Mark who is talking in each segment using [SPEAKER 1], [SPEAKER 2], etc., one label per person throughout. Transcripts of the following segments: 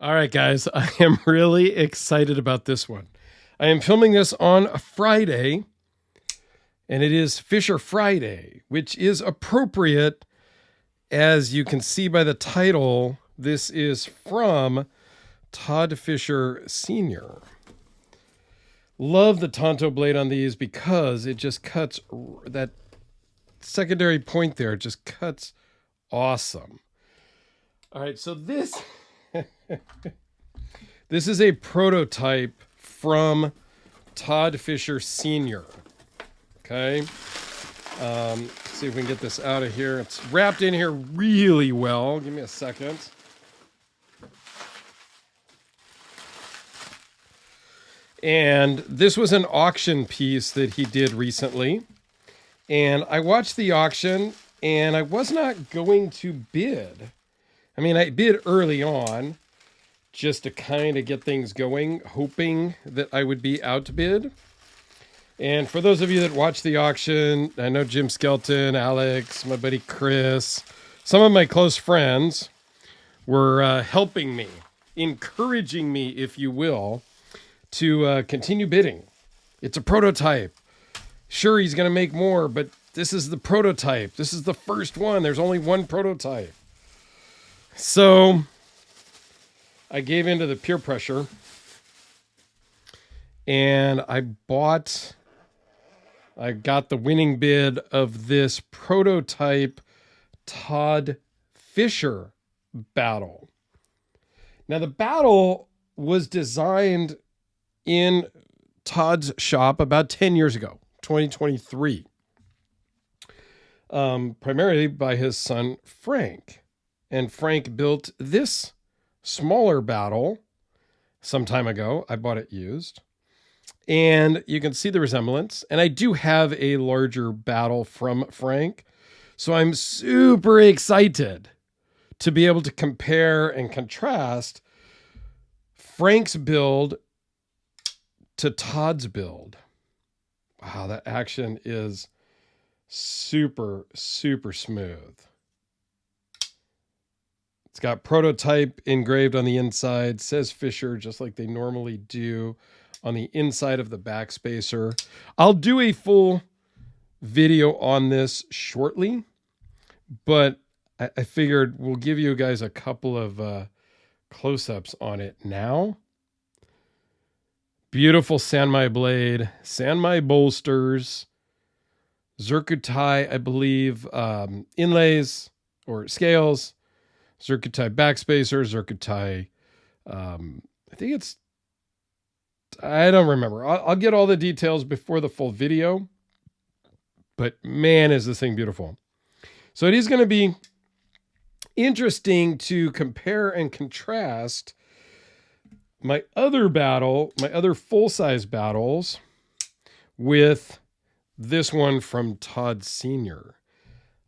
[SPEAKER 1] All right, guys, I am really excited about this one. I am filming this on a Friday, and it is Fisher Friday, which is appropriate. As you can see by the title, this is from Todd Fischer Sr. Love the Tonto blade on these because it just cuts that secondary point there. It just cuts awesome. All right, so this this is a prototype from Todd Fischer Sr. Okay. See if we can get this out of here. It's wrapped in here really well. Give me a second. And this was an auction piece that he did recently. And I watched the auction and I was not going to bid. I mean, I bid early on just to kind of get things going, hoping that I would be outbid. And for those of you that watch the auction, I know Jim Skelton, Alex, my buddy Chris, some of my close friends were helping me, encouraging me, if you will, to continue bidding. It's a prototype. Sure, he's going to make more, but this is the prototype. This is the first one. There's only one prototype. So I gave into the peer pressure and I got the winning bid of this prototype Todd Fischer battle. Now the battle was designed in Todd's shop about 10 years ago, 2023, primarily by his son, Frank. And Frank built this smaller battle some time ago. I bought it used. And you can see the resemblance. And I do have a larger battle from Frank. So I'm super excited to be able to compare and contrast Frank's build to Todd's build. Wow, that action is super, super smooth. It's got prototype engraved on the inside, says Fisher, just like they normally do on the inside of the backspacer. I'll do a full video on this shortly, but I figured we'll give you guys a couple of close-ups on it now. Beautiful Sanmai blade, Sanmai bolsters, Zircuti, I believe, inlays or scales, Zircuti backspacer, Zircuti, I think it's, I don't remember. I'll get all the details before the full video, but man, is this thing beautiful. So it is going to be interesting to compare and contrast my other battle, my other full-size battles with this one from Todd Sr.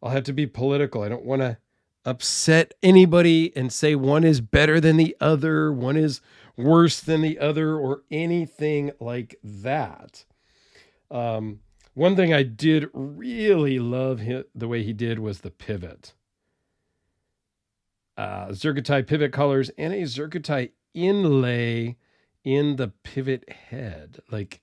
[SPEAKER 1] I'll have to be political. I don't want to upset anybody and say one is better than the other, one is worse than the other, or anything like that. One thing I did really love the way he did was the pivot. Zircuti pivot colors and a Zircuti inlay in the pivot head. Like,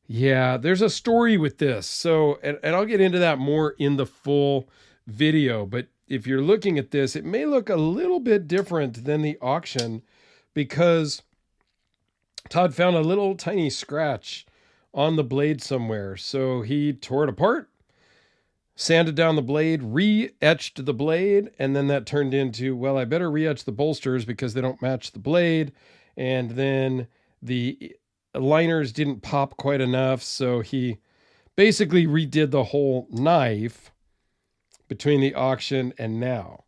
[SPEAKER 1] yeah, there's a story with this. So, and I'll get into that more in the full video, but if you're looking at this, it may look a little bit different than the auction because Todd found a little tiny scratch on the blade somewhere. So he tore it apart, sanded down the blade, re-etched the blade, and then that turned into, well, I better re-etch the bolsters because they don't match the blade. And then the liners didn't pop quite enough. So he basically redid the whole knife between the auction and now,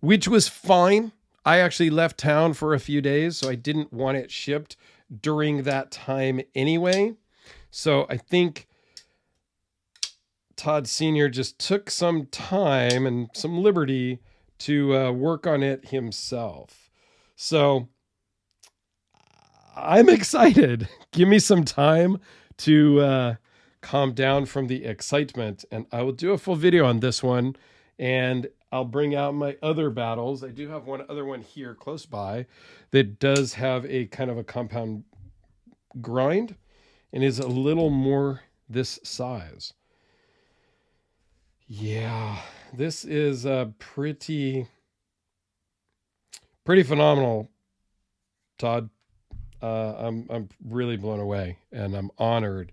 [SPEAKER 1] which was fine. I actually left town for a few days, so I didn't want it shipped during that time anyway. So I think Todd Sr. just took some time and some liberty to work on it himself. So I'm excited. Give me some time to calm down from the excitement, and I will do a full video on this one And I'll bring out my other battles. I do have one other one here close by that does have a kind of a compound grind and is a little more this size. Yeah, this is a pretty phenomenal, Todd. I'm really blown away, and I'm honored,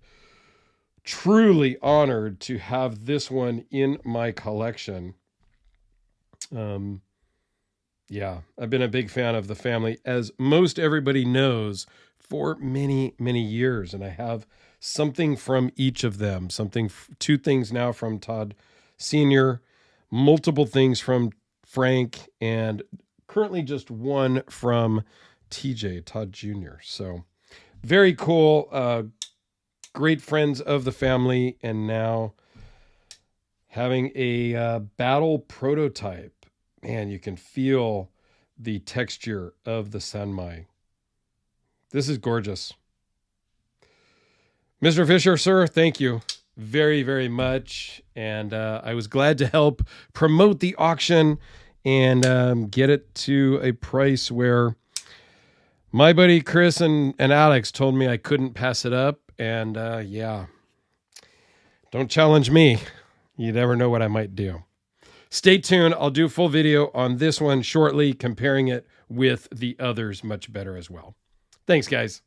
[SPEAKER 1] truly honored to have this one in my collection. Yeah, I've been a big fan of the family, as most everybody knows, for many, many years. And I have something from each of them, two things now from Todd Sr., multiple things from Frank, and currently just one from TJ, Todd Jr. So very cool. Great friends of the family. And now having a battle prototype. Man, you can feel the texture of the Sanmai. This is gorgeous. Mr. Fischer, sir, thank you very, very much. And I was glad to help promote the auction and get it to a price where my buddy Chris and Alex told me I couldn't pass it up. And yeah, don't challenge me. You never know what I might do. Stay tuned. I'll do a full video on this one shortly, comparing it with the others much better as well. Thanks, guys.